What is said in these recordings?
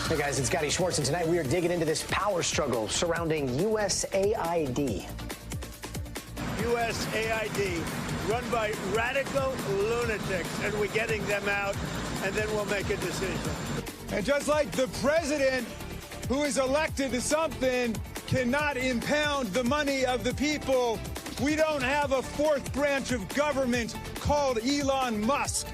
Hey guys, it's Gadi, Schwartz, and tonight we are digging into this power struggle surrounding USAID. USAID, run by radical lunatics, and we're getting them out, and then we'll make a decision. And just like the president, who is elected to something, cannot impound the money of the people, we don't have a fourth branch of government called Elon Musk.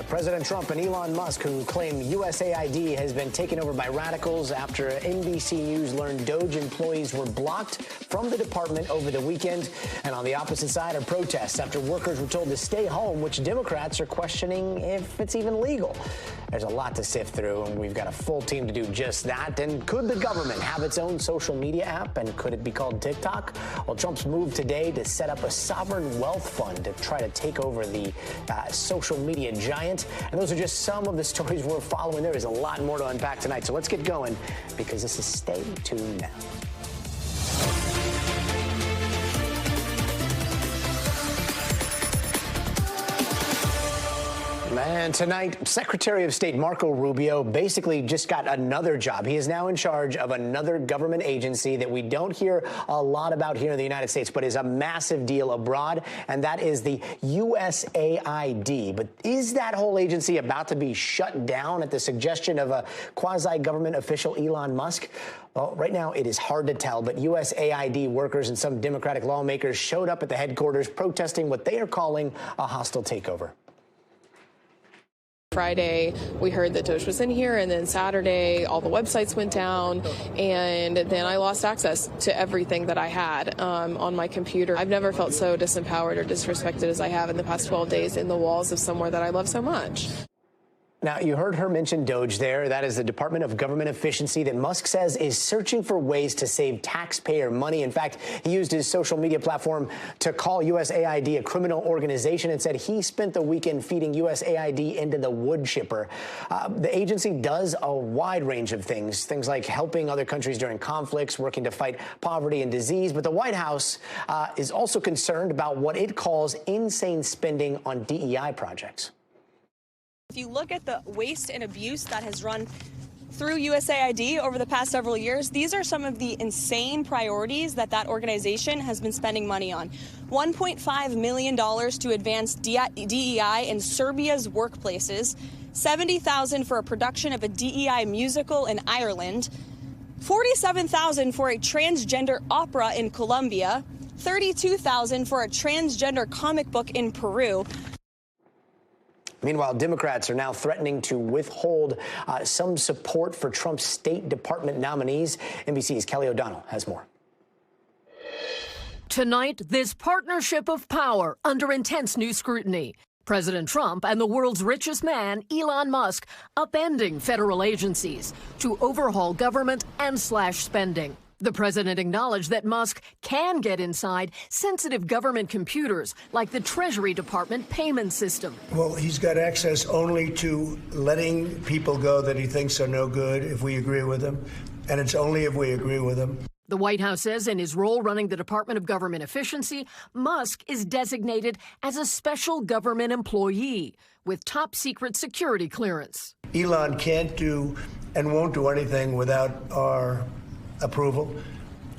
President Trump and Elon Musk, who claim USAID has been taken over by radicals after NBC News learned Doge employees were blocked from the department over the weekend. And on the opposite side are protests after workers were told to stay home, which Democrats are questioning if it's even legal. There's a lot to sift through, and we've got a full team to do just that. And could the government have its own social media app, and could it be called TikTok? Well, Trump's move today to set up a sovereign wealth fund to try to take over the social media giant. And those are just some of the stories we're following. There is a lot more to unpack tonight, so let's get going, because this is Stay Tuned Now. And tonight, Secretary of State Marco Rubio basically just got another job. He is now in charge of another government agency that we don't hear a lot about here in the United States, but is a massive deal abroad, and that is the USAID. But is that whole agency about to be shut down at the suggestion of a quasi-government official, Elon Musk? Well, right now it is hard to tell, but USAID workers and some Democratic lawmakers showed up at the headquarters protesting what they are calling a hostile takeover. Friday, we heard that Doge was in here, and then Saturday, all the websites went down, and then I lost access to everything that I had on my computer. I've never felt so disempowered or disrespected as I have in the past 12 days in the walls of somewhere that I love so much. Now, you heard her mention Doge there. That is the Department of Government Efficiency that Musk says is searching for ways to save taxpayer money. In fact, he used his social media platform to call USAID a criminal organization and said he spent the weekend feeding USAID into the wood chipper. The agency does a wide range of things like helping other countries during conflicts, working to fight poverty and disease. But the White House is also concerned about what it calls insane spending on DEI projects. If you look at the waste and abuse that has run through USAID over the past several years, these are some of the insane priorities that organization has been spending money on. $1.5 million to advance DEI in Serbia's workplaces, $70,000 for a production of a DEI musical in Ireland, $47,000 for a transgender opera in Colombia, $32,000 for a transgender comic book in Peru. Meanwhile, Democrats are now threatening to withhold some support for Trump's State Department nominees. NBC's Kelly O'Donnell has more. Tonight, this partnership of power under intense new scrutiny. President Trump and the world's richest man, Elon Musk, upending federal agencies to overhaul government and slash spending. The president acknowledged that Musk can get inside sensitive government computers like the Treasury Department payment system. Well, he's got access only to letting people go that he thinks are no good if we agree with him, and it's only if we agree with him. The White House says in his role running the Department of Government Efficiency, Musk is designated as a special government employee with top secret security clearance. Elon can't do and won't do anything without our approval,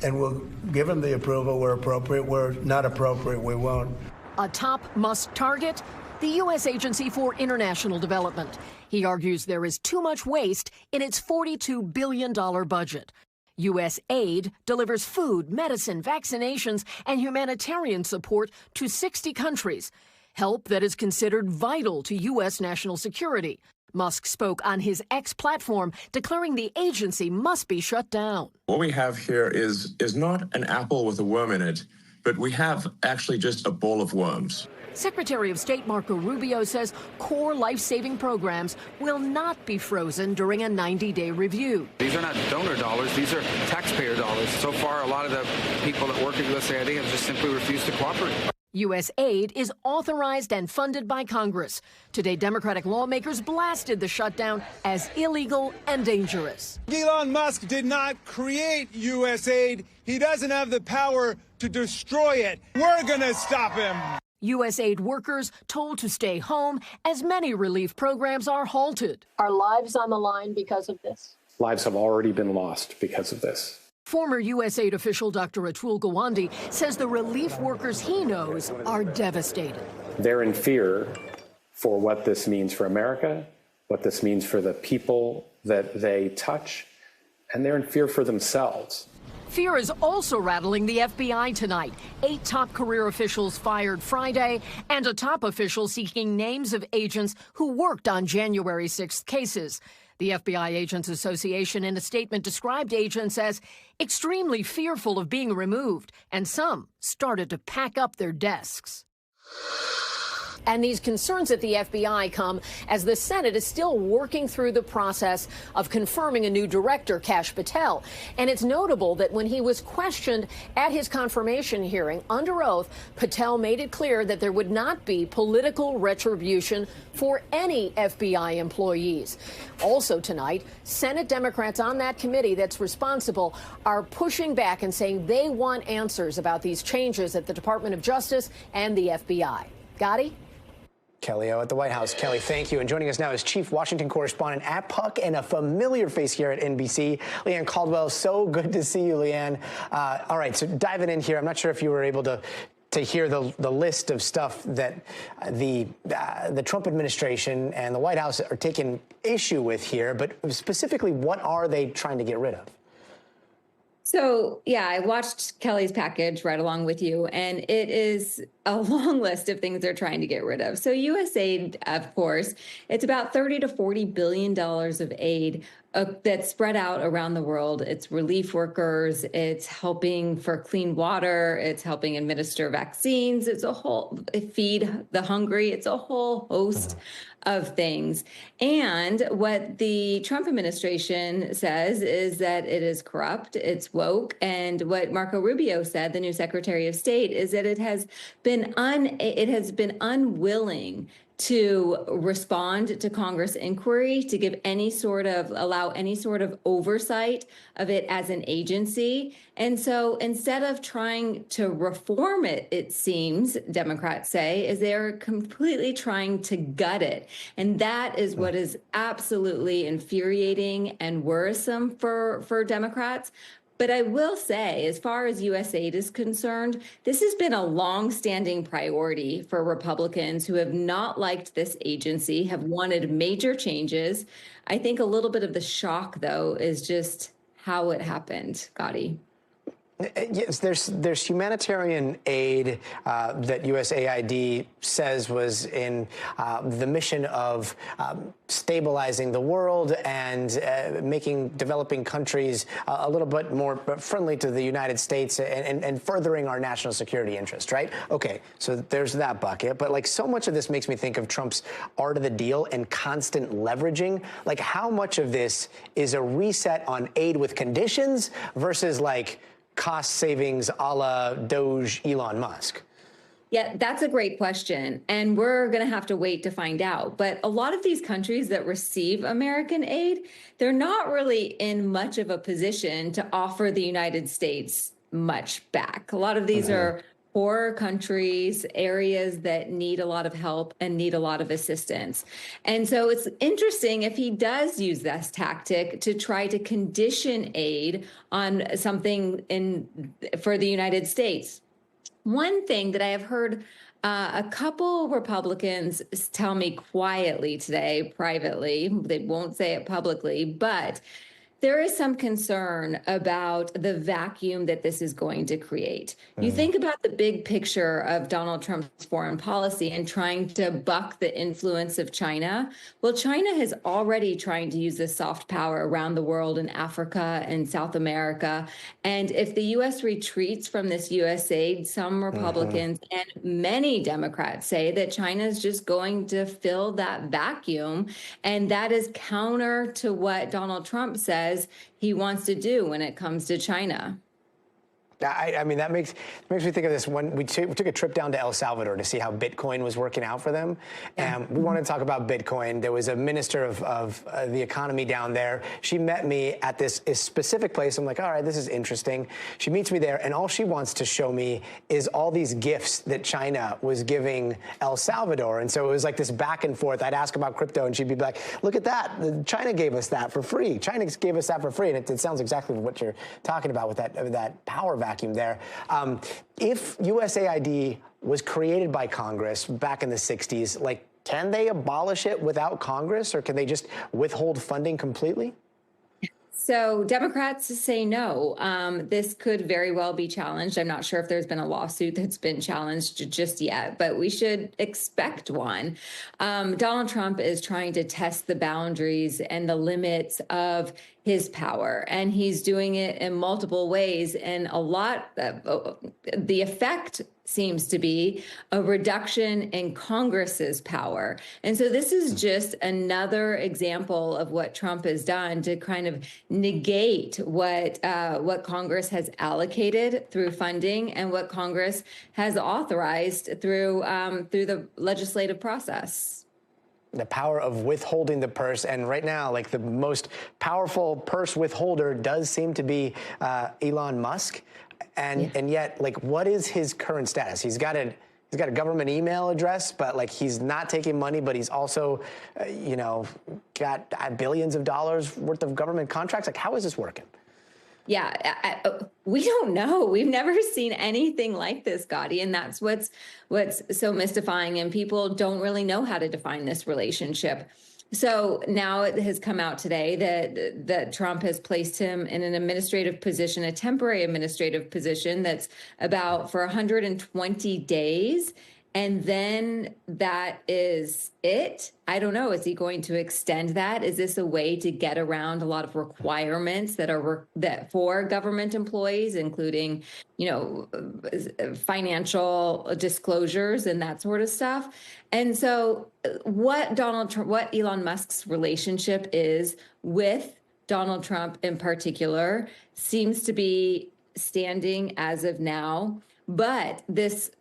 and we'll give him the approval where appropriate. Where not appropriate, we won't. A top Musk target, the U.S. Agency for International Development. He argues there is too much waste in its $42 billion budget. U.S. aid delivers food, medicine, vaccinations, and humanitarian support to 60 countries, help that is considered vital to U.S. national security. Musk spoke on his X platform, declaring the agency must be shut down. What we have here is not an apple with a worm in it, but we have actually just a bowl of worms. Secretary of State Marco Rubio says core life-saving programs will not be frozen during a 90-day review. These are not donor dollars. These are taxpayer dollars. So far, a lot of the people that work at USAID have just simply refused to cooperate. U.S. aid is authorized and funded by Congress. Today, Democratic lawmakers blasted the shutdown as illegal and dangerous. Elon Musk did not create USAID. He doesn't have the power to destroy it. We're going to stop him. USAID workers told to stay home as many relief programs are halted. Are lives on the line because of this? Lives have already been lost because of this. Former USAID official Dr. Atul Gawande says the relief workers he knows are devastated. They're in fear for what this means for America, what this means for the people that they touch, and they're in fear for themselves. Fear is also rattling the FBI tonight. 8 top career officials fired Friday, and a top official seeking names of agents who worked on January 6th cases. The FBI Agents Association in a statement described agents as extremely fearful of being removed, and some started to pack up their desks. And these concerns at the FBI come as the Senate is still working through the process of confirming a new director, Kash Patel. And it's notable that when he was questioned at his confirmation hearing under oath, Patel made it clear that there would not be political retribution for any FBI employees. Also tonight, Senate Democrats on that committee that's responsible are pushing back and saying they want answers about these changes at the Department of Justice and the FBI. Gadi? Kelly O at the White House. Kelly, thank you. And joining us now is Chief Washington Correspondent at Puck and a familiar face here at NBC, Leanne Caldwell. So good to see you, Leanne. All right, so diving in here, I'm not sure if you were able to hear the list of stuff that the Trump administration and the White House are taking issue with here, but specifically, what are they trying to get rid of? So, yeah, I watched Kelly's package right along with you, and it is a long list of things they're trying to get rid of. So USAID, of course, it's about $30 to $40 billion of aid that's spread out around the world. It's relief workers, it's helping for clean water, it's helping administer vaccines, it's a whole feed the hungry, it's a whole host of things. And what the Trump administration says is that it is corrupt, it's woke, and what Marco Rubio said, the new Secretary of State, is that it has been unwilling to respond to Congress inquiry, to give allow any sort of oversight of it as an agency. And so instead of trying to reform it, it seems, Democrats say, is they're completely trying to gut it. And that is what is absolutely infuriating and worrisome for Democrats. But I will say, as far as USAID is concerned, this has been a long-standing priority for Republicans who have not liked this agency, have wanted major changes. I think a little bit of the shock, though, is just how it happened, Gadi. Yes, there's humanitarian aid that USAID says was in the mission of stabilizing the world and making developing countries a little bit more friendly to the United States and furthering our national security interest, right? Okay, so there's that bucket. But like so much of this makes me think of Trump's art of the deal and constant leveraging. Like how much of this is a reset on aid with conditions versus like cost savings a la Doge Elon Musk? Yeah, that's a great question. And we're going to have to wait to find out. But a lot of these countries that receive American aid, they're not really in much of a position to offer the United States much back. A lot of these are poorer countries, areas that need a lot of help and need a lot of assistance. And so it's interesting if he does use this tactic to try to condition aid on something for the United States. One thing that I have heard a couple Republicans tell me quietly today, privately, they won't say it publicly, but there is some concern about the vacuum that this is going to create. You think about the big picture of Donald Trump's foreign policy and trying to buck the influence of China. Well, China has already trying to use this soft power around the world in Africa and South America. And if the U.S. retreats from this USAID, some Republicans and many Democrats say that China is just going to fill that vacuum. And that is counter to what Donald Trump says he wants to do when it comes to China. I mean, that makes me think of this. When we took a trip down to El Salvador to see how Bitcoin was working out for them, and we wanted to talk about Bitcoin. There was a minister of the economy down there. She met me at this specific place. I'm like, all right, this is interesting. She meets me there, and all she wants to show me is all these gifts that China was giving El Salvador. And so it was like this back and forth. I'd ask about crypto, and she'd be like, look at that. China gave us that for free. China gave us that for free. And it sounds exactly what you're talking about with that power vacuum there. If USAID was created by Congress back in the 60s, like, can they abolish it without Congress, or can they just withhold funding completely? So Democrats say no. This could very well be challenged. I'm not sure if there's been a lawsuit that's been challenged just yet, but we should expect one. Donald Trump is trying to test the boundaries and the limits of his power, and he's doing it in multiple ways. And a lot of the effect seems to be a reduction in Congress's power. And so this is just another example of what Trump has done to kind of negate what Congress has allocated through funding and what Congress has authorized through the legislative process. The power of withholding the purse. And right now, like, the most powerful purse withholder does seem to be Elon Musk. And yet, like, what is his current status? He's got a government email address, but, like, he's not taking money, but he's also, got billions of dollars worth of government contracts. Like, how is this working? Yeah, we don't know. We've never seen anything like this, Gadi, and that's what's so mystifying. And people don't really know how to define this relationship. So now it has come out today that Trump has placed him in an administrative position, a temporary administrative position that's about for 120 days. And then that is it. I don't know. Is he going to extend that? Is this a way to get around a lot of requirements that for government employees, including, financial disclosures and that sort of stuff? And so what Elon Musk's relationship is with Donald Trump in particular seems to be standing as of now. But this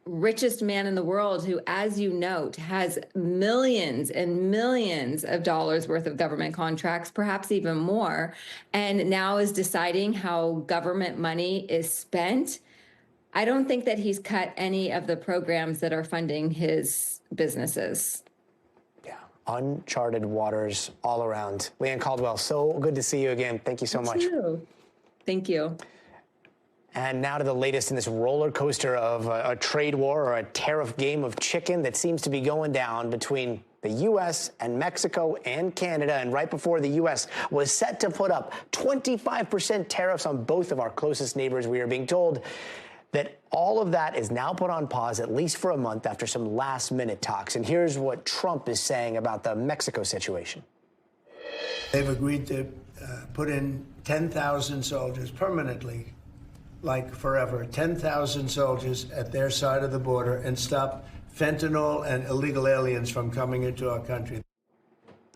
richest man in the world, who, as you note, has millions and millions of dollars worth of government contracts, perhaps even more, and now is deciding how government money is spent. I don't think that he's cut any of the programs that are funding his businesses. Yeah, uncharted waters all around. Leanne Caldwell, so good to see you again. Thank you so much. Thank you. And now to the latest in this roller coaster of a trade war, or a tariff game of chicken that seems to be going down between the U.S. and Mexico and Canada. And right before the U.S. was set to put up 25% tariffs on both of our closest neighbors, we are being told that all of that is now put on pause, at least for a month, after some last-minute talks. And here's what Trump is saying about the Mexico situation. They've agreed to put in 10,000 soldiers permanently, like forever, 10,000 soldiers at their side of the border, and stop fentanyl and illegal aliens from coming into our country.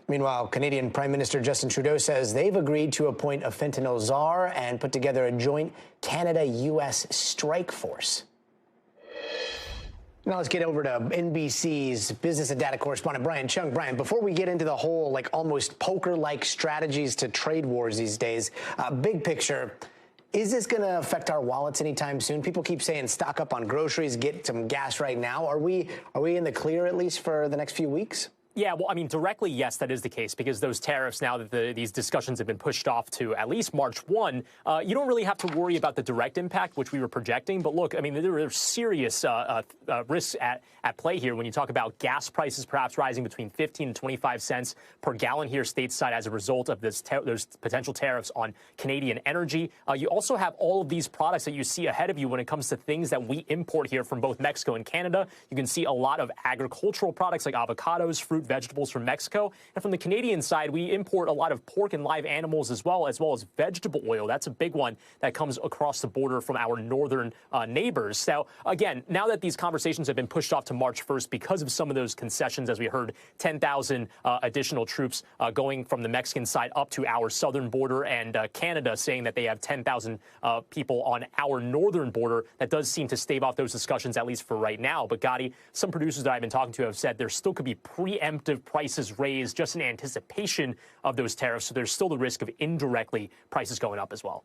Meanwhile, Canadian Prime Minister Justin Trudeau says they've agreed to appoint a fentanyl czar and put together a joint Canada-U.S. strike force. Now let's get over to NBC's business and data correspondent, Brian Chung. Brian, before we get into the whole, like, almost poker-like strategies to trade wars these days, big picture, is this going to affect our wallets anytime soon? People keep saying stock up on groceries, get some gas right now. Are we in the clear, at least for the next few weeks? Yeah, well, I mean, directly, yes, that is the case, because those tariffs, now that these discussions have been pushed off to at least March 1, you don't really have to worry about the direct impact, which we were projecting. But look, I mean, there are serious risks at play here when you talk about gas prices perhaps rising between 15 and 25 cents per gallon here stateside as a result of those potential tariffs on Canadian energy. You also have all of these products that you see ahead of you when it comes to things that we import here from both Mexico and Canada. You can see a lot of agricultural products like avocados, fruit fruit, vegetables from Mexico. And from the Canadian side, we import a lot of pork and live animals as well as vegetable oil. That's a big one that comes across the border from our northern neighbors. So, again, now that these conversations have been pushed off to March 1st because of some of those concessions, as we heard, 10,000 additional troops going from the Mexican side up to our southern border, and Canada saying that they have 10,000 people on our northern border. That does seem to stave off those discussions, at least for right now. But, Gadi, some producers that I've been talking to have said there still could be preemptive prices raised just in anticipation of those tariffs. So there's still the risk of indirectly prices going up as well.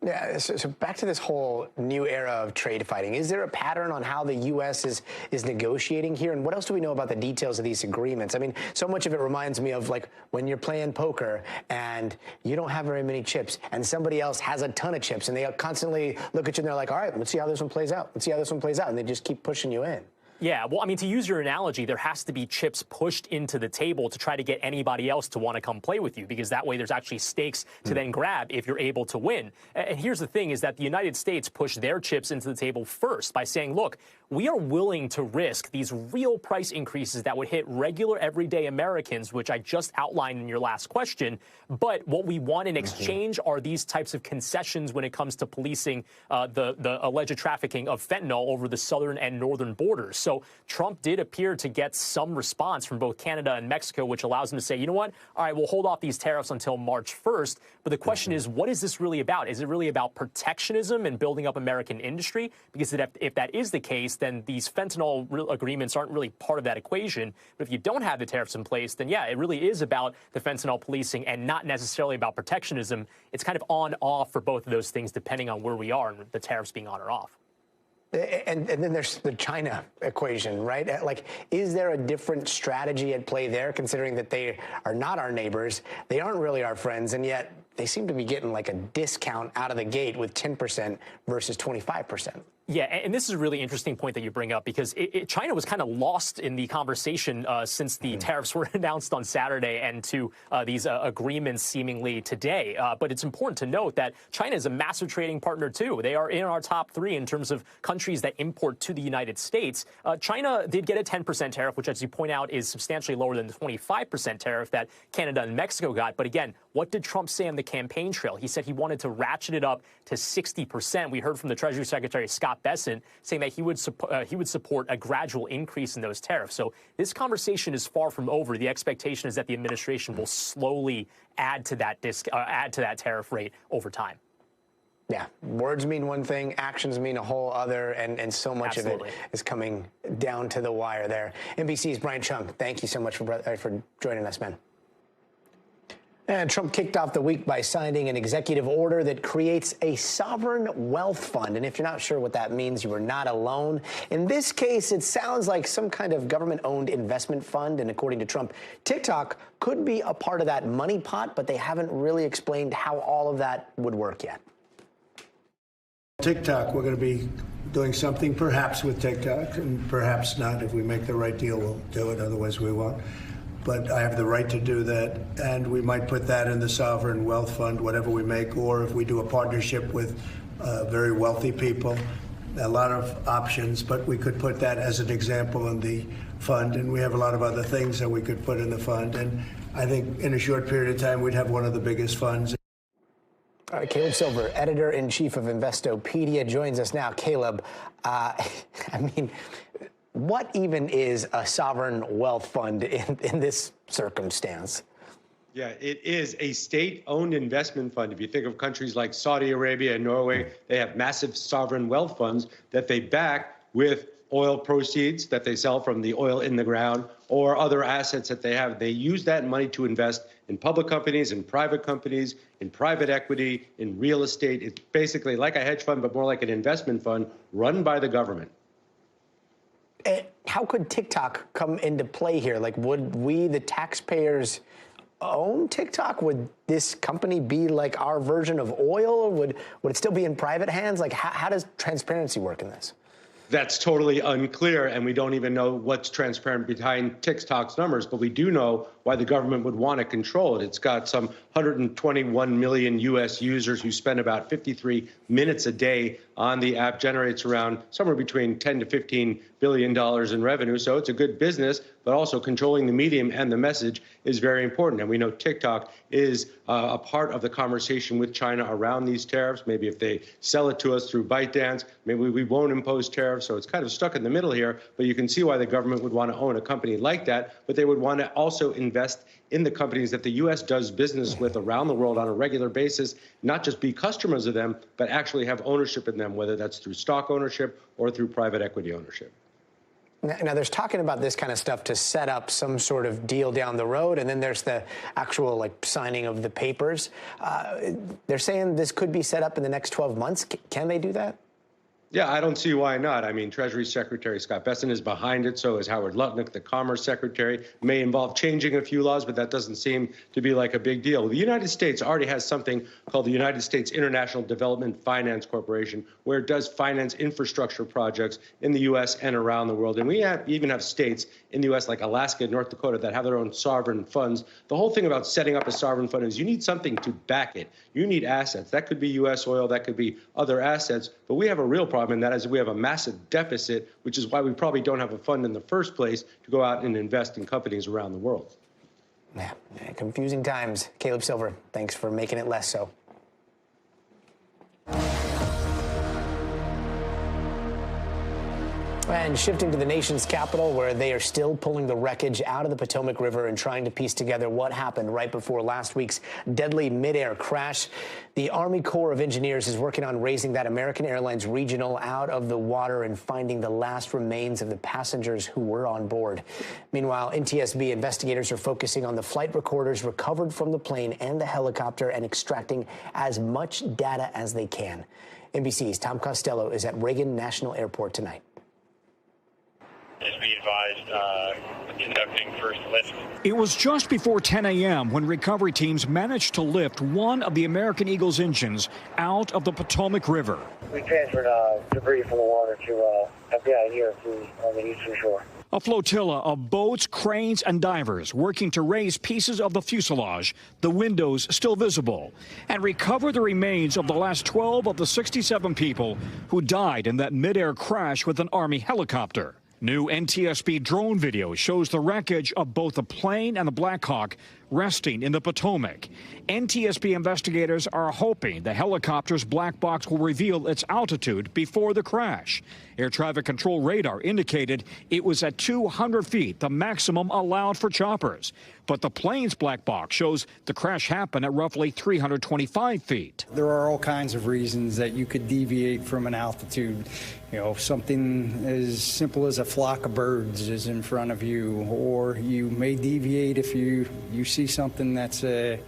Yeah, so back to this whole new era of trade fighting. Is there a pattern on how the U.S. is negotiating here? And what else do we know about the details of these agreements? I mean, so much of it reminds me of like when you're playing poker and you don't have very many chips and somebody else has a ton of chips and they constantly look at you and they're like, all right, let's see how this one plays out. Let's see how this one plays out. And they just keep pushing you in. Yeah, well, I mean, to use your analogy, there has to be chips pushed into the table to try to get anybody else to want to come play with you, because that way there's actually stakes to then grab if you're able to win. And here's the thing is that the United States pushed their chips into the table first by saying, look, we are willing to risk these real price increases that would hit regular everyday Americans, which I just outlined in your last question. But what we want in exchange are these types of concessions when it comes to policing the alleged trafficking of fentanyl over the southern and northern borders. So Trump did appear to get some response from both Canada and Mexico, which allows him to say, you know what? All right, we'll hold off these tariffs until March 1st. But the question is, what is this really about? Is it really about protectionism and building up American industry? Because if that is the case, then these fentanyl agreements aren't really part of that equation. But if you don't have the tariffs in place, then yeah, it really is about the fentanyl policing and not necessarily about protectionism. It's kind of on-off for both of those things, depending on where we are and the tariffs being on or off. And then there's the China equation, right? Like, is there a different strategy at play there, considering that they are not our neighbors, they aren't really our friends, and yet they seem to be getting like a discount out of the gate with 10% versus 25%? Yeah, and this is a really interesting point that you bring up, because China was kind of lost in the conversation since the tariffs were announced on Saturday and to these agreements seemingly today. But it's important to note that China is a massive trading partner, too. They are in our top 3 in terms of countries that import to the United States. China did get a 10% tariff, which, as you point out, is substantially lower than the 25% tariff that Canada and Mexico got. But again, what did Trump say on the campaign trail? He said he wanted to ratchet it up to 60%. We heard from the Treasury Secretary, Scott Bessent, saying that he would support a gradual increase in those tariffs. So this conversation is far from over. The expectation is that the administration will slowly add to that tariff rate over time. Yeah, words mean one thing, actions mean a whole other, and so much of it is coming down to the wire there. NBC's Brian Chung, thank you so much for joining us, man. And Trump kicked off the week by signing an executive order that creates a sovereign wealth fund. And if you're not sure what that means, you are not alone. In this case, it sounds like some kind of government-owned investment fund. And according to Trump, TikTok could be a part of that money pot, but they haven't really explained how all of that would work yet. TikTok, we're going to be doing something perhaps with TikTok, and perhaps not. If we make the right deal, we'll do it. Otherwise, we won't. But I have the right to do that, and we might put that in the sovereign wealth fund, whatever we make, or if we do a partnership with very wealthy people, a lot of options, but we could put that as an example in the fund, and we have a lot of other things that we could put in the fund, and I think in a short period of time, we'd have one of the biggest funds. All right, Caleb Silver, editor-in-chief of Investopedia, joins us now. Caleb, I mean, what even is a sovereign wealth fund in this circumstance? Yeah, it is a state-owned investment fund. If you think of countries like Saudi Arabia and Norway, they have massive sovereign wealth funds that they back with oil proceeds that they sell from the oil in the ground or other assets that they have. They use that money to invest in public companies, in private equity, in real estate. It's basically like a hedge fund, but more like an investment fund run by the government. How could TikTok come into play here? Like, would we, the taxpayers, own TikTok? Would this company be like our version of oil? Or would it still be in private hands? Like, how does transparency work in this? That's totally unclear, and we don't even know what's transparent behind TikTok's numbers, but we do know why the government would want to control it. It's got some 121 million U.S. users who spend about 53 minutes a day on the app, generates around somewhere between $10 to $15 billion in revenue, so it's a good business. but also controlling the medium and the message is very important. And we know TikTok is a part of the conversation with China around these tariffs. Maybe if they sell it to us through ByteDance, maybe we won't impose tariffs. So it's kind of stuck in the middle here, but you can see why the government would want to own a company like that, but they would want to also invest in the companies that the U.S. does business with around the world on a regular basis, not just be customers of them, but actually have ownership in them, whether that's through stock ownership or through private equity ownership. Now, there's talking about this kind of stuff to set up some sort of deal down the road, and then there's the actual, signing of the papers. They're saying this could be set up in the next 12 months. Can they do that? Yeah, I don't see why not. I mean, Treasury Secretary Scott Bessent is behind it. So is Howard Lutnick, the Commerce Secretary. It may involve changing a few laws, but that doesn't seem to be like a big deal. The United States already has something called the United States International Development Finance Corporation, where it does finance infrastructure projects in the U.S. and around the world. And we even have states in the U.S. like Alaska and North Dakota that have their own sovereign funds. The whole thing about setting up a sovereign fund is you need something to back it. You need assets. That could be U.S. oil. That could be other assets. But we have a real problem, and that is we have a massive deficit, which is why we probably don't have a fund in the first place to go out and invest in companies around the world. Yeah, confusing times. Caleb Silver, thanks for making it less so. And shifting to the nation's capital, where they are still pulling the wreckage out of the Potomac River and trying to piece together what happened right before last week's deadly midair crash. The Army Corps of Engineers is working on raising that American Airlines regional out of the water and finding the last remains of the passengers who were on board. Meanwhile, NTSB investigators are focusing on the flight recorders recovered from the plane and the helicopter and extracting as much data as they can. NBC's Tom Costello is at Reagan National Airport tonight. Just be advised, conducting first lift. It was just before 10 a.m. when recovery teams managed to lift one of the American Eagle's engines out of the Potomac River. We transferred debris from the water to FBI here on the eastern shore. A flotilla of boats, cranes, and divers working to raise pieces of the fuselage, the windows still visible, and recover the remains of the last 12 of the 67 people who died in that midair crash with an Army helicopter. New NTSB drone video shows the wreckage of both the plane and the Black Hawk resting in the Potomac. NTSB investigators are hoping the helicopter's black box will reveal its altitude before the crash. Air traffic control radar indicated it was at 200 feet, the maximum allowed for choppers. But the plane's black box shows the crash happened at roughly 325 feet. There are all kinds of reasons that you could deviate from an altitude. You know, something as simple as a flock of birds is in front of you, or you may deviate if you see something that's an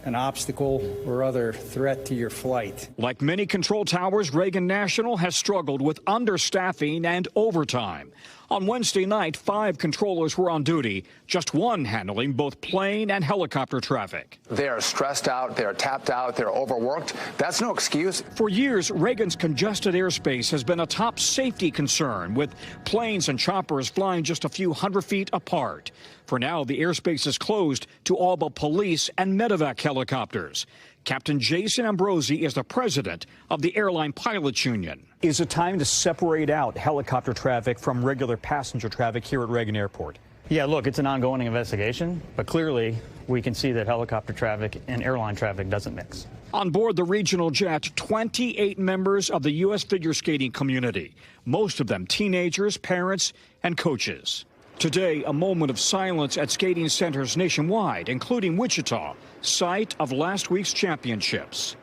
obstacle or other threat to your flight. Like many control towers, Reagan National has struggled with understaffing and overtime. On Wednesday night, 5 controllers were on duty, just one handling both plane and helicopter traffic. They are stressed out, they're tapped out, they're overworked. That's no excuse. For years, Reagan's congested airspace has been a top safety concern, with planes and choppers flying just a few hundred feet apart. For now, the airspace is closed to all but police and medevac helicopters. Captain Jason Ambrosi is the president of the Airline Pilots Union. Is it time to separate out helicopter traffic from regular passenger traffic here at Reagan Airport? Yeah, look, it's an ongoing investigation, but clearly we can see that helicopter traffic and airline traffic doesn't mix. On board the regional jet, 28 members of the U.S. figure skating community, most of them teenagers, parents, and coaches. Today, a moment of silence at skating centers nationwide, including Wichita, site of last week's championships.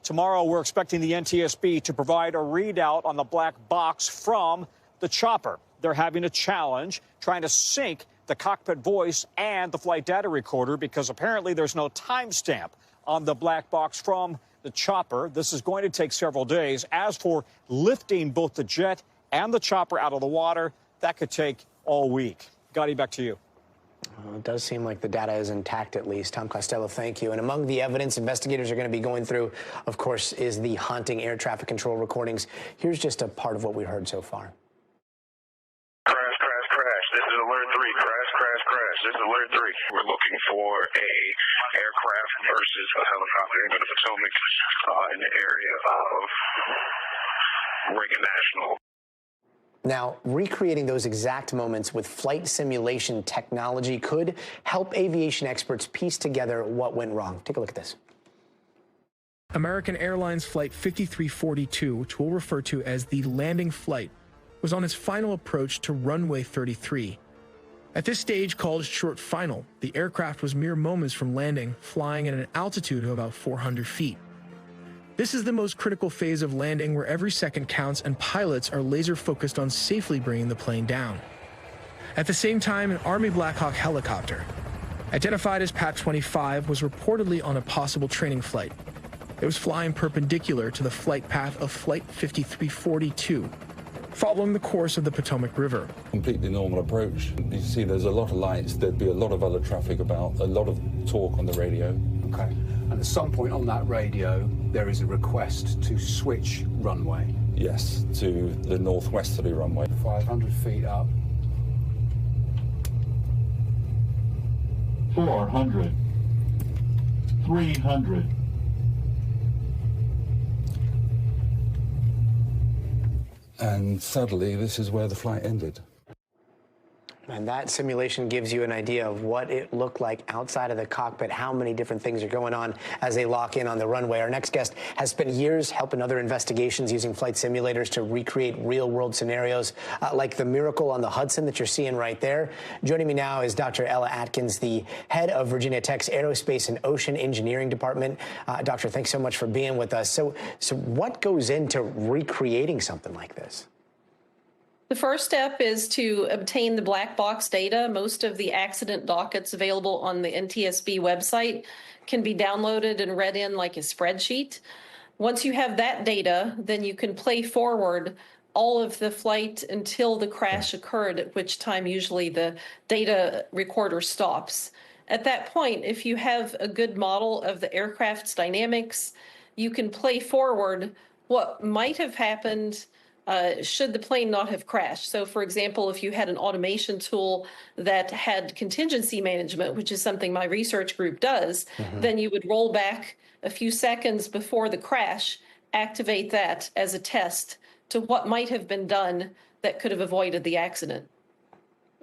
Tomorrow, we're expecting the NTSB to provide a readout on the black box from the chopper. They're having a challenge trying to sync the cockpit voice and the flight data recorder because apparently there's no timestamp on the black box from the chopper. This is going to take several days. As for lifting both the jet and the chopper out of the water, that could take all week. Gadi, back to you. It does seem like the data is intact, at least. Tom Costello, thank you. And among the evidence investigators are going to be going through, of course, is the haunting air traffic control recordings. Here's just a part of what we heard so far. Crash, crash, crash. This is alert 3. Crash, crash, crash. This is alert 3. We're looking for a aircraft versus a helicopter in the Potomac in the area of Reagan National. Now, recreating those exact moments with flight simulation technology could help aviation experts piece together what went wrong. Take a look at this. American Airlines Flight 5342, which we'll refer to as the landing flight, was on its final approach to runway 33. At this stage, called short final, the aircraft was mere moments from landing, flying at an altitude of about 400 feet. This is the most critical phase of landing, where every second counts and pilots are laser focused on safely bringing the plane down. At the same time, an Army Black Hawk helicopter, identified as PAT 25, was reportedly on a possible training flight. It was flying perpendicular to the flight path of Flight 5342, following the course of the Potomac River. Completely normal approach. You see there's a lot of lights, there'd be a lot of other traffic about, a lot of talk on the radio. Okay. And at some point on that radio, there is a request to switch runway. Yes, to the northwesterly runway. 500 feet up. 400. 300. And sadly, this is where the flight ended. And that simulation gives you an idea of what it looked like outside of the cockpit, how many different things are going on as they lock in on the runway. Our next guest has spent years helping other investigations using flight simulators to recreate real-world scenarios like the miracle on the Hudson that you're seeing right there. Joining me now is Dr. Ella Atkins, the head of Virginia Tech's Aerospace and Ocean Engineering Department. Doctor, thanks so much for being with us. So what goes into recreating something like this? The first step is to obtain the black box data. Most of the accident dockets available on the NTSB website can be downloaded and read in like a spreadsheet. Once you have that data, then you can play forward all of the flight until the crash occurred, at which time usually the data recorder stops. At that point, if you have a good model of the aircraft's dynamics, you can play forward what might have happened should the plane not have crashed. So, for example, if you had an automation tool that had contingency management, which is something my research group does, then you would roll back a few seconds before the crash, activate that as a test to what might have been done that could have avoided the accident.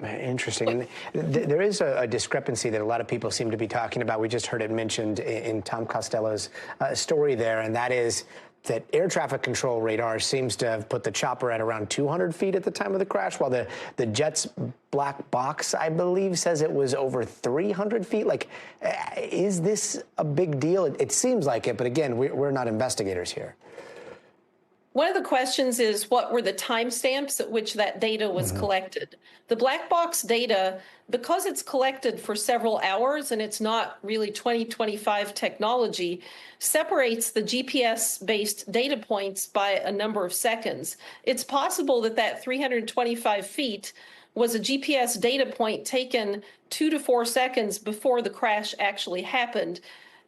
Interesting. And there is a discrepancy that a lot of people seem to be talking about. We just heard it mentioned in Tom Costello's story there, and that is that air traffic control radar seems to have put the chopper at around 200 feet at the time of the crash, while the jet's black box, I believe, says it was over 300 feet. Like, is this a big deal? It seems like it, but again, we're not investigators here. One of the questions is, what were the timestamps at which that data was collected? The black box data, because it's collected for several hours and it's not really 2025 technology, separates the GPS-based data points by a number of seconds. It's possible that that 325 feet was a GPS data point taken 2 to 4 seconds before the crash actually happened.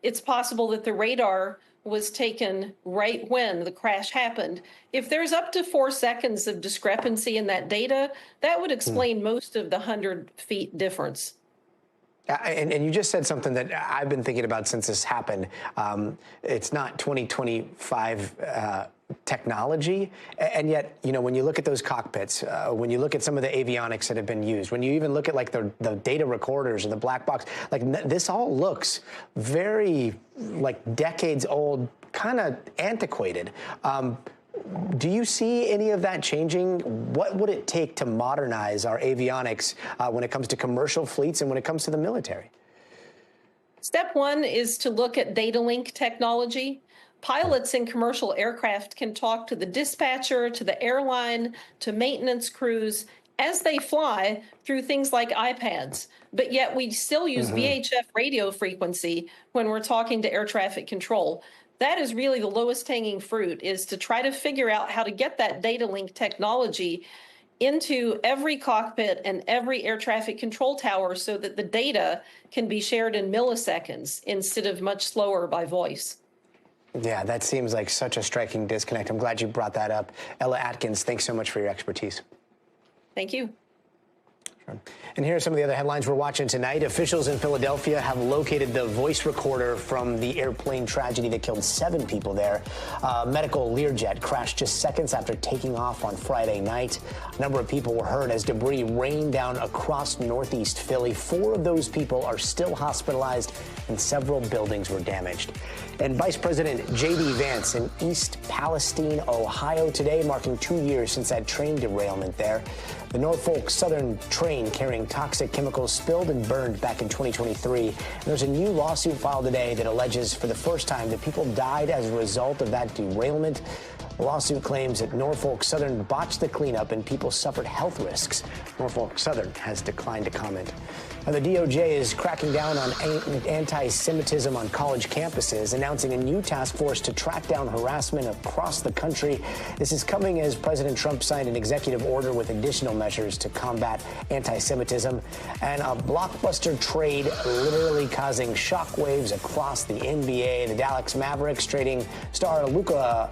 It's possible that the radar was taken right when the crash happened. If there's up to 4 seconds of discrepancy in that data, that would explain most of the 100 feet difference. And you just said something that I've been thinking about since this happened. It's not 2025 technology, and yet, you know, when you look at those cockpits, when you look at some of the avionics that have been used, when you even look at like the data recorders or the black box, like this all looks very like decades old, kind of antiquated. Do you see any of that changing? What would it take to modernize our avionics when it comes to commercial fleets and when it comes to the military? Step one is to look at data link technology. Pilots in commercial aircraft can talk to the dispatcher, to the airline, to maintenance crews as they fly through things like iPads. But yet we still use VHF radio frequency when we're talking to air traffic control. That is really the lowest hanging fruit, is to try to figure out how to get that data link technology into every cockpit and every air traffic control tower so that the data can be shared in milliseconds instead of much slower by voice. Yeah, that seems like such a striking disconnect. I'm glad you brought that up. Ella Atkins, thanks so much for your expertise. Thank you. And here are some of the other headlines we're watching tonight. Officials in Philadelphia have located the voice recorder from the airplane tragedy that killed 7 people there. A medical Learjet crashed just seconds after taking off on Friday night. A number of people were hurt as debris rained down across northeast Philly. 4 of those people are still hospitalized and several buildings were damaged. And Vice President J.D. Vance in East Palestine, Ohio today, marking 2 years since that train derailment there. The Norfolk Southern train carrying toxic chemicals spilled and burned back in 2023. And there's a new lawsuit filed today that alleges for the first time that people died as a result of that derailment. The lawsuit claims that Norfolk Southern botched the cleanup and people suffered health risks. Norfolk Southern has declined to comment. Now, the DOJ is cracking down on anti-Semitism on college campuses, announcing a new task force to track down harassment across the country. This is coming as President Trump signed an executive order with additional measures to combat anti-Semitism. And a blockbuster trade literally causing shockwaves across the NBA. The Dallas Mavericks trading star Luka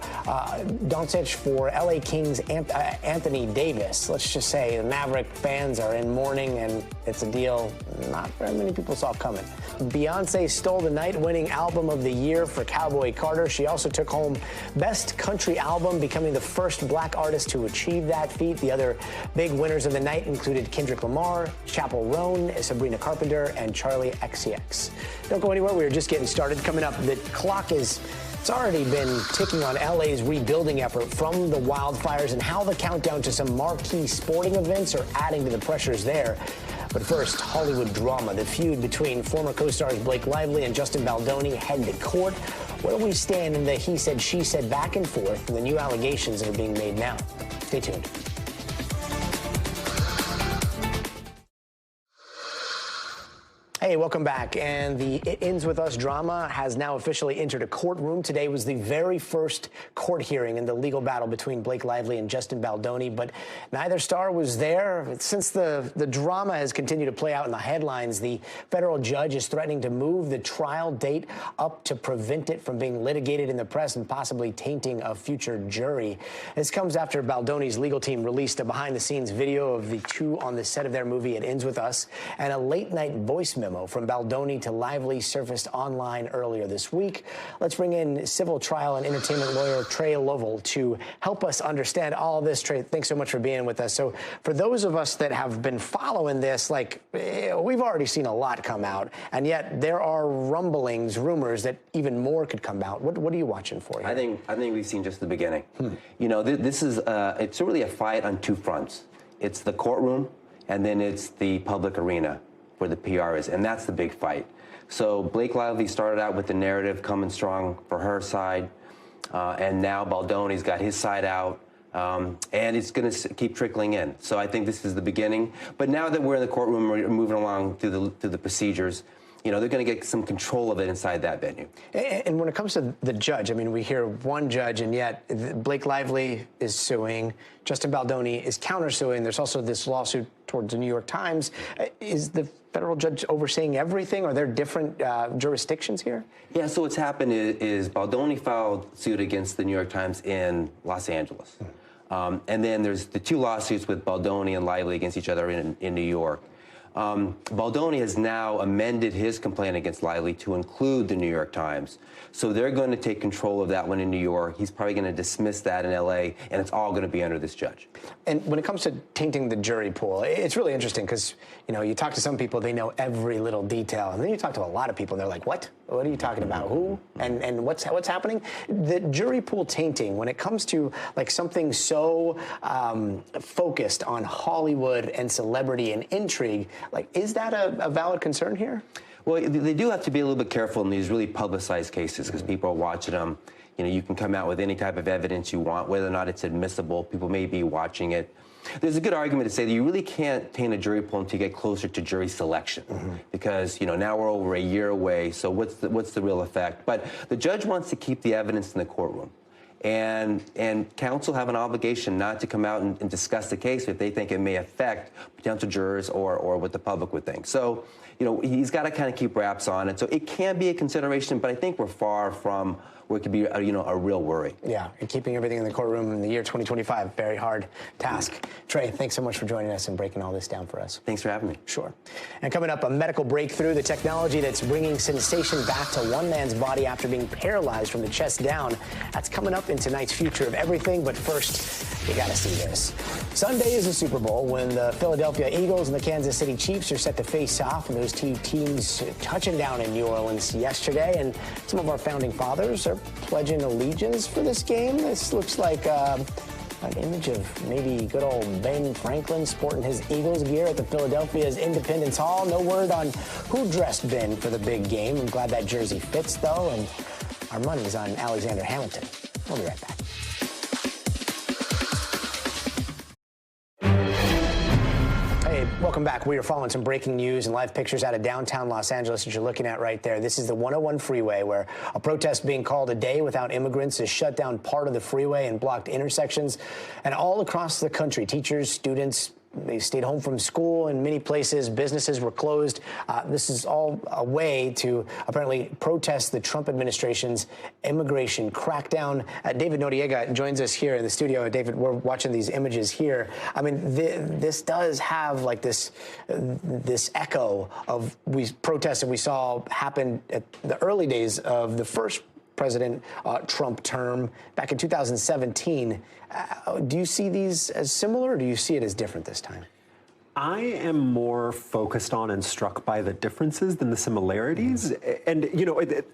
Doncic for LA Kings Anthony Davis. Let's just say the Maverick fans are in mourning, and it's a deal not very many people saw coming. Beyonce stole the night-winning album of the year for Cowboy Carter. She also took home Best Country Album, becoming the first black artist to achieve that feat. The other big winners of the night included Kendrick Lamar, Chappell Roan, Sabrina Carpenter, and Charlie XCX. Don't go anywhere. We're just getting started. Coming up, the clock is... It's already been ticking on LA's rebuilding effort from the wildfires and how the countdown to some marquee sporting events are adding to the pressures there. But first, Hollywood drama. The feud between former co-stars Blake Lively and Justin Baldoni headed to court. Where do we stand in the he said, she said back and forth and the new allegations that are being made now? Stay tuned. Hey, welcome back. And the It Ends With Us drama has now officially entered a courtroom. Today was the very first court hearing in the legal battle between Blake Lively and Justin Baldoni, but neither star was there. Since the drama has continued to play out in the headlines, the federal judge is threatening to move the trial date up to prevent it from being litigated in the press and possibly tainting a future jury. This comes after Baldoni's legal team released a behind-the-scenes video of the two on the set of their movie It Ends With Us, and a late-night voice memo from Baldoni to Lively surfaced online earlier this week. Let's bring in civil trial and entertainment lawyer Trey Lovell to help us understand all of this. Trey, thanks so much for being with us. So for those of us that have been following this, we've already seen a lot come out, and yet there are rumblings, rumors that even more could come out. What are you watching for here? I think we've seen just the beginning. You know, this is it's really a fight on two fronts. It's the courtroom, and then it's the public arena where the PR is, and that's the big fight. So Blake Lively started out with the narrative coming strong for her side, and now Baldoni's got his side out, and it's going to keep trickling in. So I think this is the beginning. But now that we're in the courtroom, we're moving along through the procedures. You know, they're going to get some control of it inside that venue. And when it comes to the judge, I mean, we hear one judge, and yet Blake Lively is suing. Justin Baldoni is countersuing. There's also this lawsuit towards the New York Times. Is the federal judge overseeing everything? Are there different jurisdictions here? Yeah, so what's happened is Baldoni filed suit against the New York Times in Los Angeles. And then there's the two lawsuits with Baldoni and Lively against each other in New York. Baldoni has now amended his complaint against Lively to include the New York Times. So they're going to take control of that one in New York. He's probably going to dismiss that in L.A., and it's all going to be under this judge. And when it comes to tainting the jury pool, it's really interesting because, you know, you talk to some people, they know every little detail. And then you talk to a lot of people, and they're like, what? What are you talking about? Who? And what's happening? The jury pool tainting, when it comes to, like, something so focused on Hollywood and celebrity and intrigue, like, is that a valid concern here? Well, they do have to be a little bit careful in these really publicized cases because people are watching them. You know, you can come out with any type of evidence you want, whether or not it's admissible. People may be watching it. There's a good argument to say that you really can't taint a jury pool until you get closer to jury selection, because, you know, now we're over a year away. So what's the real effect? But the judge wants to keep the evidence in the courtroom. And counsel have an obligation not to come out and discuss the case if they think it may affect potential jurors or what the public would think. So, he's got to kind of keep wraps on it. So it can be a consideration, but I think we're far from where it could be, a real worry. Yeah, and keeping everything in the courtroom in the year 2025, very hard task. Trey, thanks so much for joining us and breaking all this down for us. Thanks for having me. Sure. And coming up, a medical breakthrough, the technology that's bringing sensation back to one man's body after being paralyzed from the chest down. That's coming up in tonight's Future of Everything, but first, you gotta see this. Sunday is the Super Bowl when the Philadelphia Eagles and the Kansas City Chiefs are set to face off, and those two teams touching down in New Orleans yesterday, and some of our founding fathers are pledging allegiance for this game. This looks like an image of maybe good old Ben Franklin sporting his Eagles gear at the Philadelphia's Independence Hall. No word on who dressed Ben for the big game. I'm glad that jersey fits, though, and our money's on Alexander Hamilton. We'll be right back. Welcome back. We are following some breaking news and live pictures out of downtown Los Angeles that you're looking at right there. This is the 101 freeway where a protest being called a day without immigrants has shut down part of the freeway and blocked intersections. And all across the country, teachers, students, they stayed home from school. In many places, businesses were closed. This is all a way to apparently protest the Trump administration's immigration crackdown. David Noriega joins us here in the studio. David, we're watching these images here. I mean, this does have like this echo of protests that we saw happen at the early days of the first President Trump term back in 2017. Do you see these as similar, or do you see it as different this time? I am more focused on and struck by the differences than the similarities. And,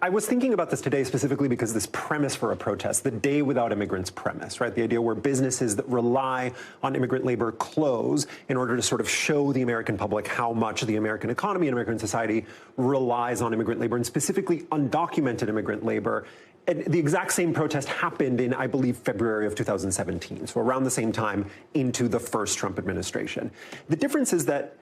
I was thinking about this today specifically because this premise for a protest, the day without immigrants premise, right? The idea where businesses that rely on immigrant labor close in order to sort of show the American public how much the American economy and American society relies on immigrant labor, and specifically undocumented immigrant labor. And the exact same protest happened in, I believe, February of 2017, so around the same time into the first Trump administration. The difference is that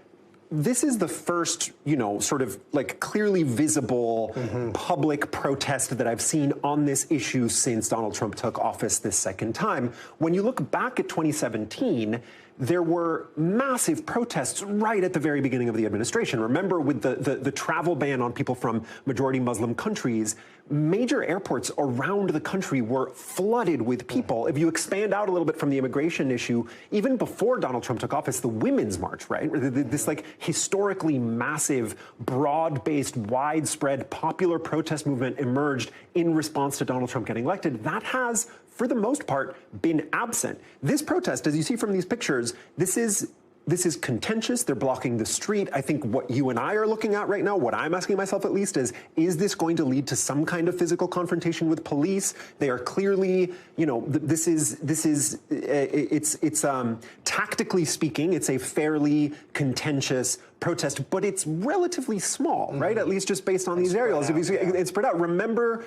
this is the first, sort of like clearly visible public protest that I've seen on this issue since Donald Trump took office this second time. When you look back at 2017, there were massive protests right at the very beginning of the administration. Remember, with the travel ban on people from majority Muslim countries, major airports around the country were flooded with people. If you expand out a little bit from the immigration issue, even before Donald Trump took office, the Women's March, right? This like historically massive, broad-based, widespread, popular protest movement emerged in response to Donald Trump getting elected. That has, for the most part, been absent. This protest, as you see from these pictures, this is contentious. They're blocking the street. I think what you and I are looking at right now, what I'm asking myself at least, is this going to lead to some kind of physical confrontation with police? They are clearly, it's tactically speaking, it's a fairly contentious protest, but it's relatively small, right? At least just based on these aerials. It's spread out. Remember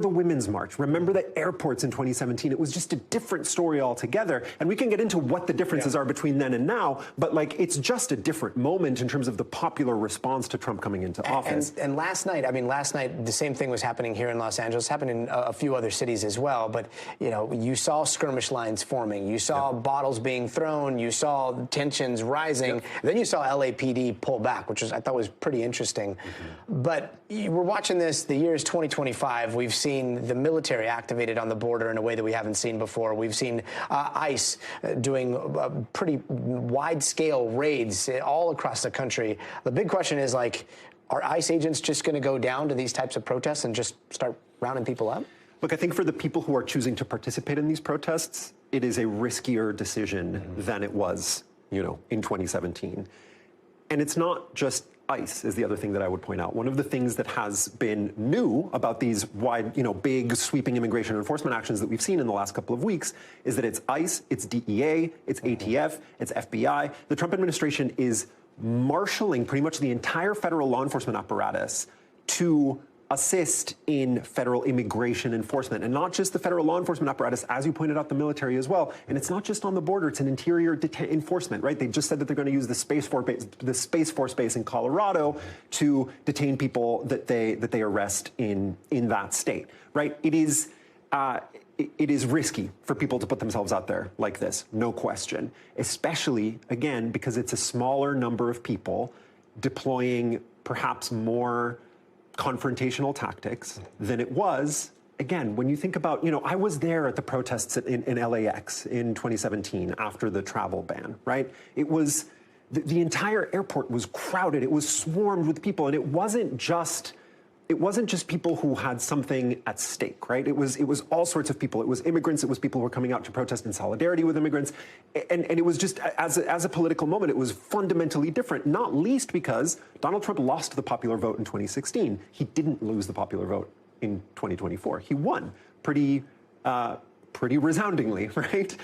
the Women's March. Remember the airports in 2017. It was just a different story altogether. And we can get into what the differences are between then and now, but it's just a different moment in terms of the popular response to Trump coming into office. And last night, the same thing was happening here in Los Angeles, happened in a few other cities as well. But, you saw skirmish lines forming. You saw bottles being thrown. You saw tensions rising. Then you saw LAPD pull back, which I thought was pretty interesting. But we're watching this. The year is 2025. We've seen the military activated on the border in a way that we haven't seen before. We've seen ICE doing pretty wide-scale raids all across the country. The big question is, are ICE agents just going to go down to these types of protests and just start rounding people up? Look, I think for the people who are choosing to participate in these protests, it is a riskier decision than it was, in 2017. And it's not just ICE is the other thing that I would point out. One of the things that has been new about these wide, big sweeping immigration enforcement actions that we've seen in the last couple of weeks is that it's ICE, it's DEA, it's ATF, it's FBI. The Trump administration is marshaling pretty much the entire federal law enforcement apparatus to assist in federal immigration enforcement, and not just the federal law enforcement apparatus, as you pointed out, the military as well. And it's not just on the border; it's an interior enforcement, right? They just said that they're going to use the Space Force base in Colorado to detain people that they arrest in that state, right? It is risky for people to put themselves out there like this, no question. Especially again because it's a smaller number of people deploying perhaps more confrontational tactics than it was. Again, when you think about, I was there at the protests in LAX in 2017 after the travel ban, right? It was, the entire airport was crowded. It was swarmed with people, and it wasn't just people who had something at stake, right? It was all sorts of people. It was immigrants. It was people who were coming out to protest in solidarity with immigrants. And it was just, as a political moment, it was fundamentally different, not least because Donald Trump lost the popular vote in 2016. He didn't lose the popular vote in 2024. He won pretty resoundingly, right?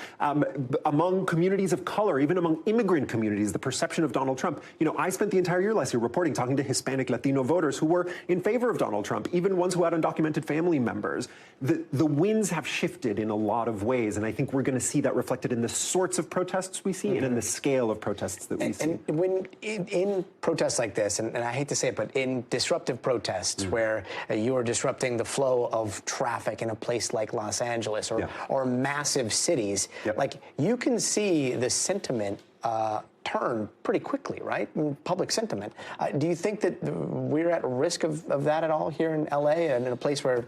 Among communities of color, even among immigrant communities, the perception of Donald Trump. I spent the entire year last year reporting, talking to Hispanic Latino voters who were in favor of Donald Trump, even ones who had undocumented family members. The winds have shifted in a lot of ways, and I think we're going to see that reflected in the sorts of protests we see and in the scale of protests that we see. And when in protests like this, and I hate to say it, but in disruptive protests where you are disrupting the flow of traffic in a place like Los Angeles or massive cities, like you can see the sentiment turn pretty quickly, right? Public sentiment. Do you think that we're at risk of that at all here in LA and in a place where,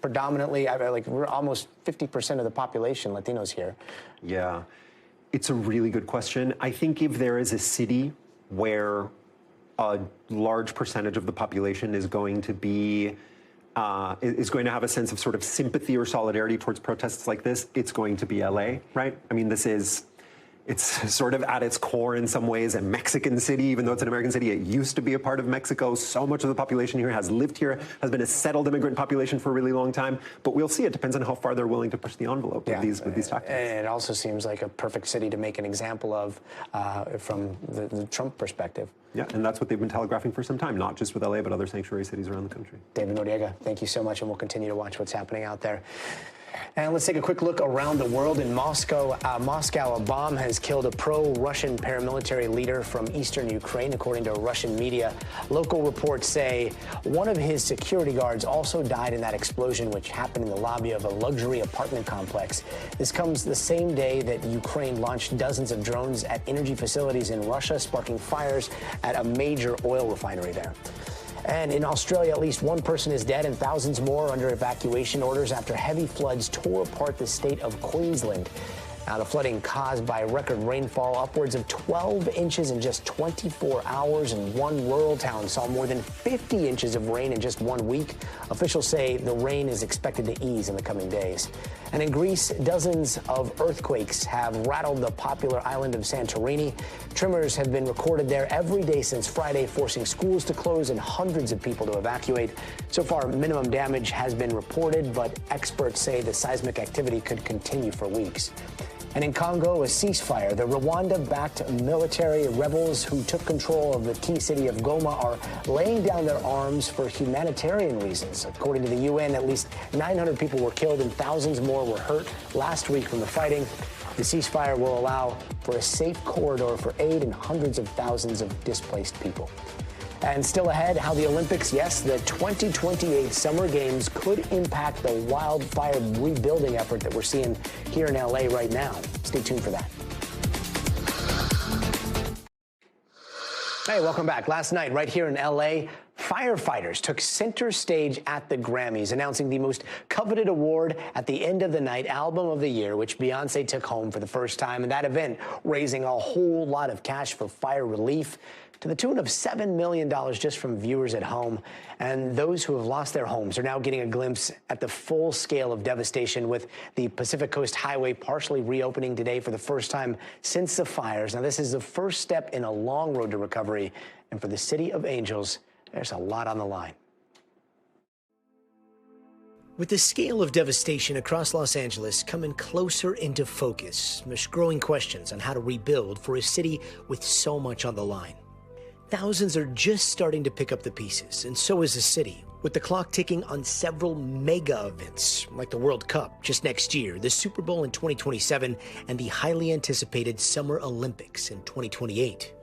predominantly, we're almost 50% of the population Latinos here? Yeah, it's a really good question. I think if there is a city where a large percentage of the population is going to be have a sense of sort of sympathy or solidarity towards protests like this, it's going to be LA, right? I mean, it's sort of at its core in some ways a Mexican city, even though it's an American city. It used to be a part of Mexico. So much of the population here has lived here, has been a settled immigrant population for a really long time. But we'll see. It depends on how far they're willing to push the envelope with these tactics. And it also seems like a perfect city to make an example of from the Trump perspective. Yeah, and that's what they've been telegraphing for some time, not just with LA, but other sanctuary cities around the country. David Noriega, thank you so much, and we'll continue to watch what's happening out there. And let's take a quick look around the world. In Moscow, a bomb has killed a pro-Russian paramilitary leader from eastern Ukraine, according to Russian media. Local reports say one of his security guards also died in that explosion, which happened in the lobby of a luxury apartment complex. This comes the same day that Ukraine launched dozens of drones at energy facilities in Russia, sparking fires at a major oil refinery there. And in Australia, at least one person is dead and thousands more under evacuation orders after heavy floods tore apart the state of Queensland. Now, the flooding caused by record rainfall, upwards of 12 inches in just 24 hours, and one rural town saw more than 50 inches of rain in just 1 week. Officials say the rain is expected to ease in the coming days. And in Greece, dozens of earthquakes have rattled the popular island of Santorini. Tremors have been recorded there every day since Friday, forcing schools to close and hundreds of people to evacuate. So far, minimum damage has been reported, but experts say the seismic activity could continue for weeks. And in Congo, a ceasefire. The Rwanda-backed military rebels who took control of the key city of Goma are laying down their arms for humanitarian reasons. According to the UN, at least 900 people were killed and thousands more were hurt last week from the fighting. The ceasefire will allow for a safe corridor for aid and hundreds of thousands of displaced people. And still ahead, how the Olympics, yes, the 2028 Summer Games could impact the wildfire rebuilding effort that we're seeing here in LA right now. Stay tuned for that. Hey, welcome back. Last night, right here in LA, firefighters took center stage at the Grammys, announcing the most coveted award at the end of the night, Album of the Year, which Beyonce took home for the first time. And that event raising a whole lot of cash for fire relief, to the tune of $7 million just from viewers at home. And those who have lost their homes are now getting a glimpse at the full scale of devastation, with the Pacific Coast Highway partially reopening today for the first time since the fires. Now, this is the first step in a long road to recovery. And for the City of Angels, there's a lot on the line. With the scale of devastation across Los Angeles coming closer into focus, there's growing questions on how to rebuild for a city with so much on the line. Thousands are just starting to pick up the pieces, and so is the city, with the clock ticking on several mega events, like the World Cup just next year, the Super Bowl in 2027, and the highly anticipated Summer Olympics in 2028.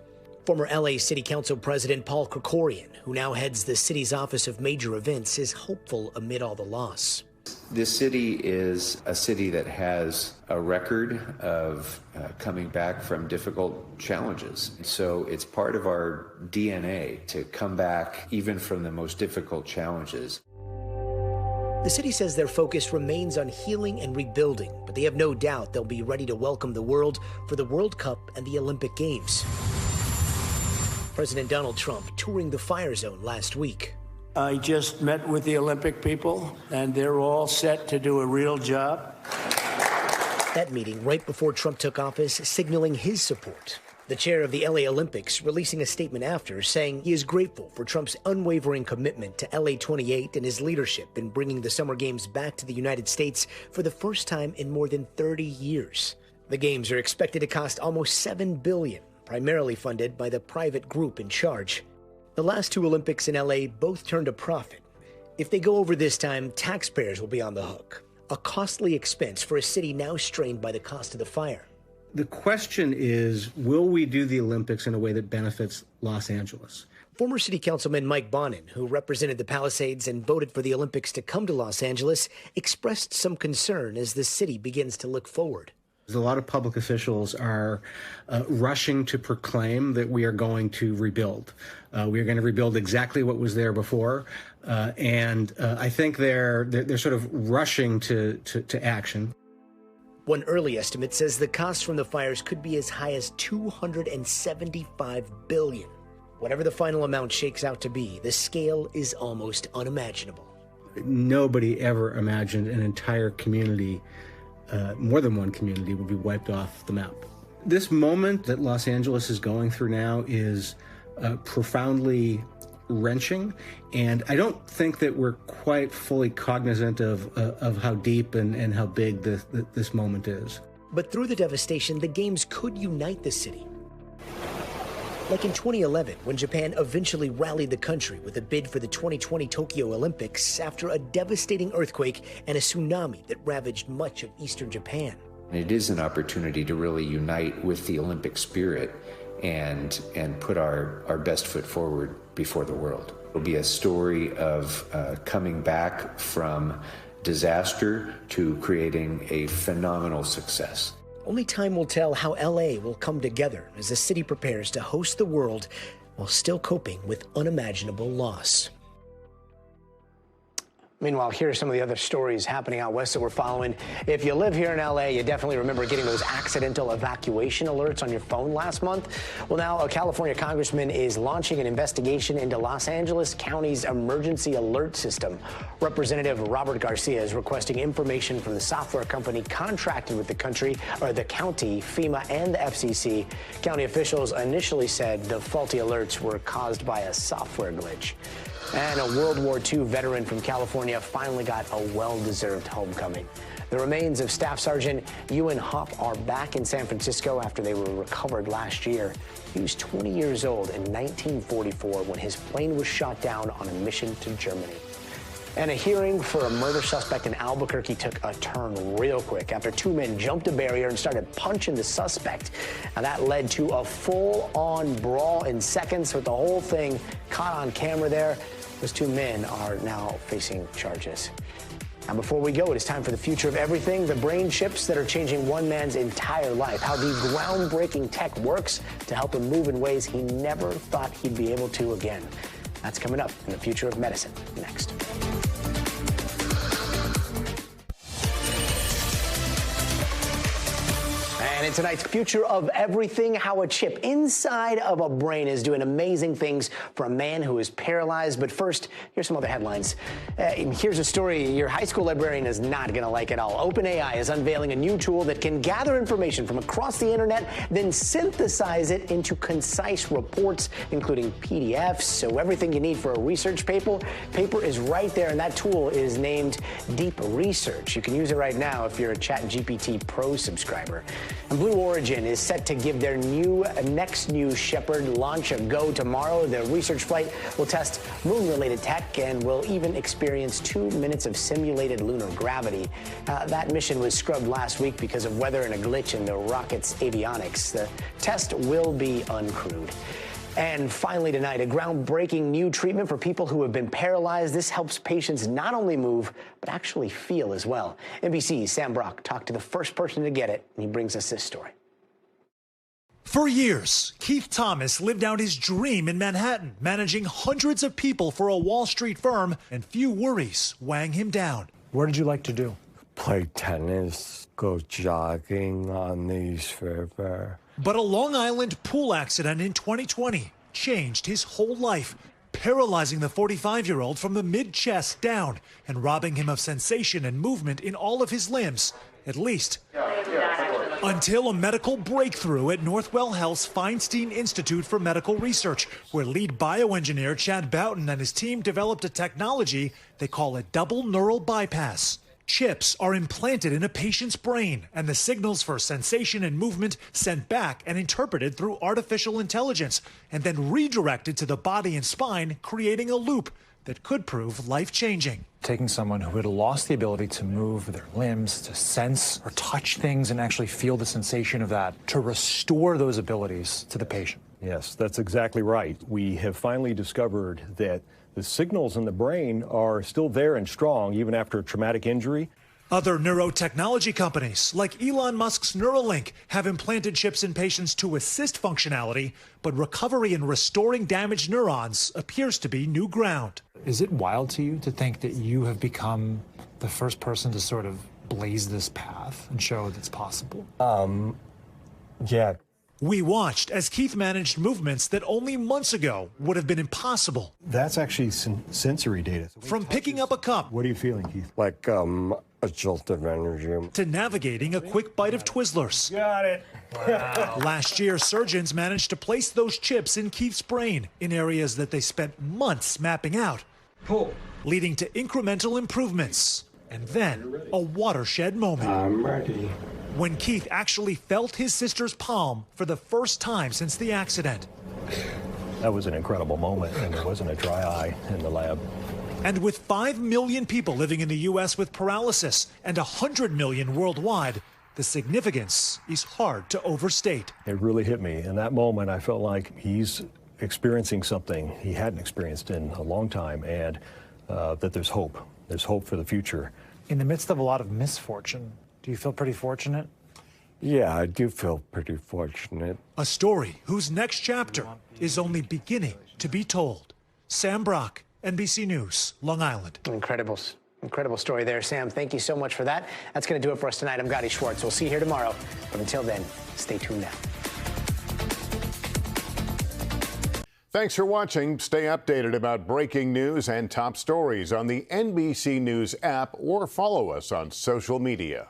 Former LA City Council President Paul Krikorian, who now heads the city's Office of Major Events, is hopeful amid all the loss. This city is a city that has a record of coming back from difficult challenges. So it's part of our DNA to come back even from the most difficult challenges. The city says their focus remains on healing and rebuilding, but they have no doubt they'll be ready to welcome the world for the World Cup and the Olympic Games. President Donald Trump touring the fire zone last week. I just met with the Olympic people, and they're all set to do a real job. That meeting right before Trump took office, signaling his support. The chair of the LA Olympics releasing a statement after, saying he is grateful for Trump's unwavering commitment to LA 28 and his leadership in bringing the Summer Games back to the United States for the first time in more than 30 years. The Games are expected to cost almost $7 billion, primarily funded by the private group in charge. The last two Olympics in LA both turned a profit. If they go over this time, taxpayers will be on the hook. A costly expense for a city now strained by the cost of the fire. The question is, will we do the Olympics in a way that benefits Los Angeles? Former City Councilman Mike Bonin, who represented the Palisades and voted for the Olympics to come to Los Angeles, expressed some concern as the city begins to look forward. A lot of public officials are rushing to proclaim that we are going to rebuild. We are going to rebuild exactly what was there before, and I think they're sort of rushing to action. One early estimate says the cost from the fires could be as high as $275 billion. Whatever the final amount shakes out to be, the scale is almost unimaginable. Nobody ever imagined an entire community, more than one community, would be wiped off the map. This moment that Los Angeles is going through now is profoundly wrenching, and I don't think that we're quite fully cognizant of how deep and how big this moment is. But through the devastation, the Games could unite the city. Like in 2011, when Japan eventually rallied the country with a bid for the 2020 Tokyo Olympics after a devastating earthquake and a tsunami that ravaged much of eastern Japan. It is an opportunity to really unite with the Olympic spirit and put our best foot forward before the world. It'll be a story of coming back from disaster to creating a phenomenal success. Only time will tell how LA will come together as the city prepares to host the world while still coping with unimaginable loss. Meanwhile, here are some of the other stories happening out west that we're following. If you live here in LA, you definitely remember getting those accidental evacuation alerts on your phone last month. Well, now a California congressman is launching an investigation into Los Angeles County's emergency alert system. Representative Robert Garcia is requesting information from the software company contracted with the county, FEMA, and the FCC. County officials initially said the faulty alerts were caused by a software glitch. And a World War II veteran from California finally got a well-deserved homecoming. The remains of Staff Sergeant Ewan Hopp are back in San Francisco after they were recovered last year. He was 20 years old in 1944 when his plane was shot down on a mission to Germany. And a hearing for a murder suspect in Albuquerque took a turn real quick after two men jumped a barrier and started punching the suspect. Now that led to a full-on brawl in seconds with the whole thing caught on camera there. Those two men are now facing charges. Now, before we go, it is time for the future of everything, the brain chips that are changing one man's entire life, how the groundbreaking tech works to help him move in ways he never thought he'd be able to again. That's coming up in the future of medicine next. And in tonight's Future of Everything, how a chip inside of a brain is doing amazing things for a man who is paralyzed. But first, here's some other headlines. Here's a story your high school librarian is not going to like at all. OpenAI is unveiling a new tool that can gather information from across the internet, then synthesize it into concise reports, including PDFs. So everything you need for a research paper is right there, and that tool is named Deep Research. You can use it right now if you're a ChatGPT Pro subscriber. And Blue Origin is set to give their next New Shepard launch a go tomorrow. The research flight will test moon-related tech and will even experience 2 minutes of simulated lunar gravity. That mission was scrubbed last week because of weather and a glitch in the rocket's avionics. The test will be uncrewed. And finally tonight, a groundbreaking new treatment for people who have been paralyzed. This helps patients not only move, but actually feel as well. NBC's Sam Brock talked to the first person to get it, and he brings us this story. For years, Keith Thomas lived out his dream in Manhattan, managing hundreds of people for a Wall Street firm, and few worries weighing him down. What did you like to do? Play tennis, go jogging on the East River. But a Long Island pool accident in 2020 changed his whole life, paralyzing the 45-year-old from the mid-chest down and robbing him of sensation and movement in all of his limbs, at least. Until a medical breakthrough at Northwell Health's Feinstein Institute for Medical Research, where lead bioengineer Chad Boughton and his team developed a technology they call a double neural bypass. Chips are implanted in a patient's brain, and the signals for sensation and movement sent back and interpreted through artificial intelligence, and then redirected to the body and spine, creating a loop that could prove life-changing. Taking someone who had lost the ability to move their limbs, to sense or touch things and actually feel the sensation of that, to restore those abilities to the patient. Yes, that's exactly right. We have finally discovered that the signals in the brain are still there and strong even after a traumatic injury. Other neurotechnology companies, like Elon Musk's Neuralink, have implanted chips in patients to assist functionality, but recovery and restoring damaged neurons appears to be new ground. Is it wild to you to think that you have become the first person to sort of blaze this path and show that it's possible? Yeah. We watched as Keith managed movements that only months ago would have been impossible. That's actually sensory data. From picking up a cup. What are you feeling, Keith? Like a jolt of energy. To navigating a quick bite of Twizzlers. Got it. Wow. Last year, surgeons managed to place those chips in Keith's brain in areas that they spent months mapping out, leading to incremental improvements. And then a watershed moment. I'm ready. When Keith actually felt his sister's palm for the first time since the accident. That was an incredible moment, and there wasn't a dry eye in the lab. And with 5 million people living in the U.S. with paralysis and 100 million worldwide, the significance is hard to overstate. It really hit me. In that moment, I felt like he's experiencing something he hadn't experienced in a long time, and that there's hope. There's hope for the future. In the midst of a lot of misfortune, do you feel pretty fortunate? Yeah, I do feel pretty fortunate. A story whose next chapter is only beginning to be told. Sam Brock, NBC News, Long Island. Incredible story there, Sam. Thank you so much for that. That's going to do it for us tonight. I'm Gadi Schwartz. We'll see you here tomorrow. But until then, stay tuned now. Thanks for watching. Stay updated about breaking news and top stories on the NBC News app or follow us on social media.